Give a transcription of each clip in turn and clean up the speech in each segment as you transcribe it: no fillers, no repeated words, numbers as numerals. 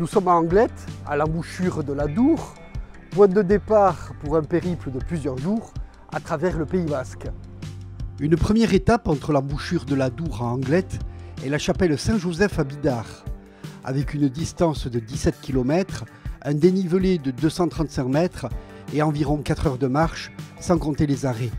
Nous sommes à Anglette, à l'embouchure de l'Adour, point de départ pour un périple de plusieurs jours à travers le Pays Basque. Une première étape entre l'embouchure de l'Adour à Anglette et la chapelle Saint-Joseph à Bidart, avec une distance de 17 km, un dénivelé de 235 mètres et environ 4 heures de marche, sans compter les arrêts.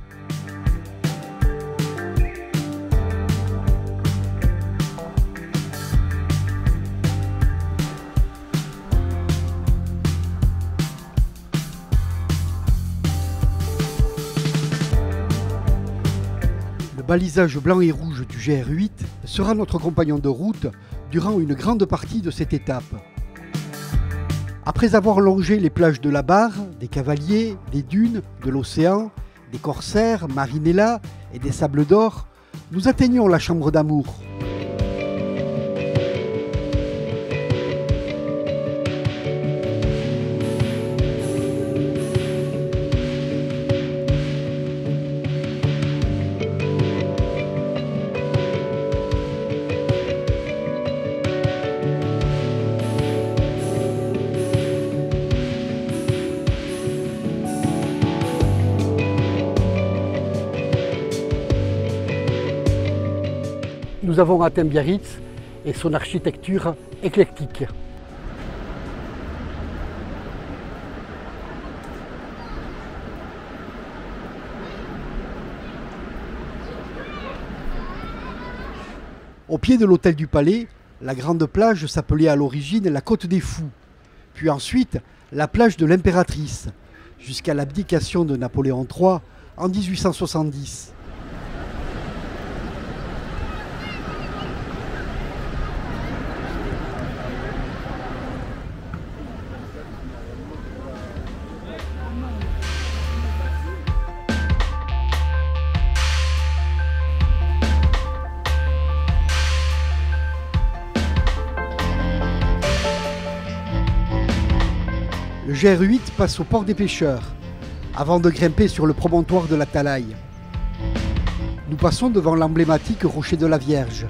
Le balisage blanc et rouge du GR8 sera notre compagnon de route durant une grande partie de cette étape. Après avoir longé les plages de la Barre, des Cavaliers, des Dunes, de l'Océan, des Corsaires, Marinella et des Sables d'Or, nous atteignons la Chambre d'Amour. Nous avons atteint Biarritz et son architecture éclectique. Au pied de l'hôtel du Palais, la grande plage s'appelait à l'origine la Côte des Fous, puis ensuite la plage de l'Impératrice, jusqu'à l'abdication de Napoléon III en 1870. Le GR8 passe au port des pêcheurs, avant de grimper sur le promontoire de la Talaï. Nous passons devant l'emblématique rocher de la Vierge.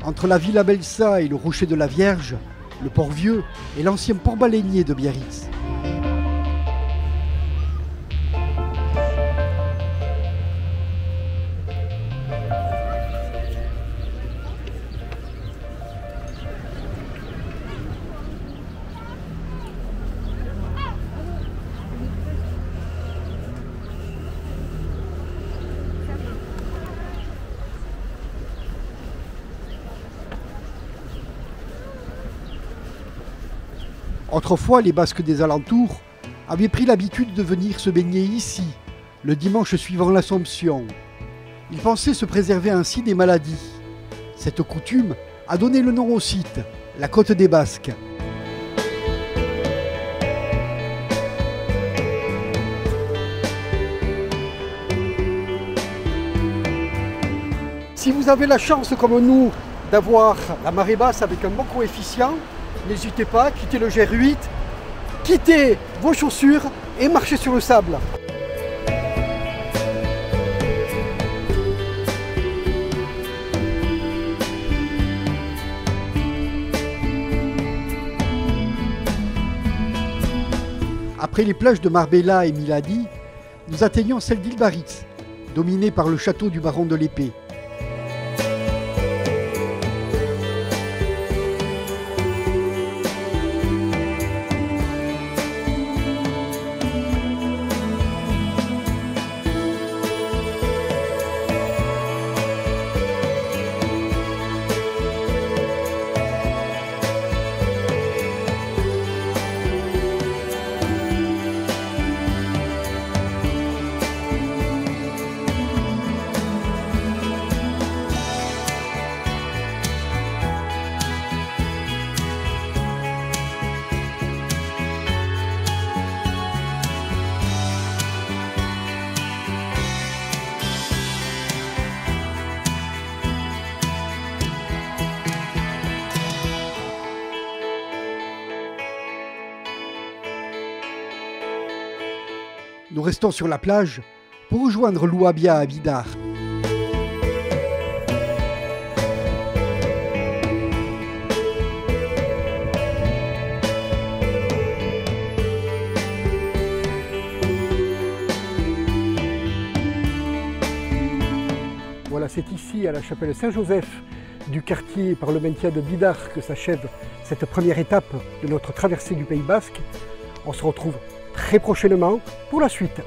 Entre la Villa Belsa et le rocher de la Vierge, le port vieux est l'ancien port baleinier de Biarritz. Autrefois, les Basques des alentours avaient pris l'habitude de venir se baigner ici, le dimanche suivant l'Assomption. Ils pensaient se préserver ainsi des maladies. Cette coutume a donné le nom au site, la Côte des Basques. Si vous avez la chance, comme nous, d'avoir la marée basse avec un bon coefficient, n'hésitez pas, quittez le GR8, quittez vos chaussures et marchez sur le sable. Après les plages de Marbella et Miladi, nous atteignons celle d'Île-Baritz, dominée par le château du baron de l'Épée. Nous restons sur la plage pour rejoindre l'Ouabia à Bidar. Voilà, c'est ici, à la chapelle Saint-Joseph du quartier parlementaire de Bidar, que s'achève cette première étape de notre traversée du Pays Basque. On se retrouve très prochainement pour la suite.